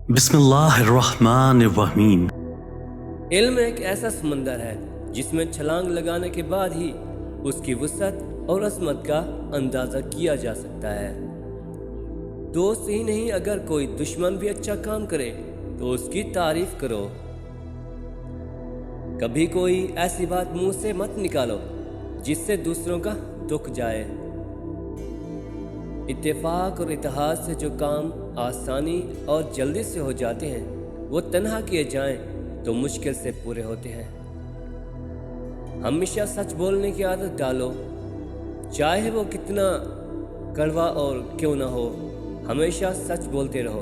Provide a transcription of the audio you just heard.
बिस्मिल्लाहिर्रहमानिर्रहीम। इल्म एक ऐसा समंदर है जिसमें छलांग लगाने के बाद ही उसकी वसअत और अजमत का अंदाज़ा किया जा सकता है। दोस्त ही नहीं, अगर कोई दुश्मन भी अच्छा काम करे तो उसकी तारीफ करो। कभी कोई ऐसी बात मुंह से मत निकालो जिससे दूसरों का दुख जाए। इत्तेफाक और इत्तेहाद से जो काम आसानी और जल्दी से हो जाते हैं वो तन्हा किए जाएं तो मुश्किल से पूरे होते हैं। हमेशा सच बोलने की आदत डालो, चाहे वो कितना कड़वा और क्यों ना हो। हमेशा सच बोलते रहो।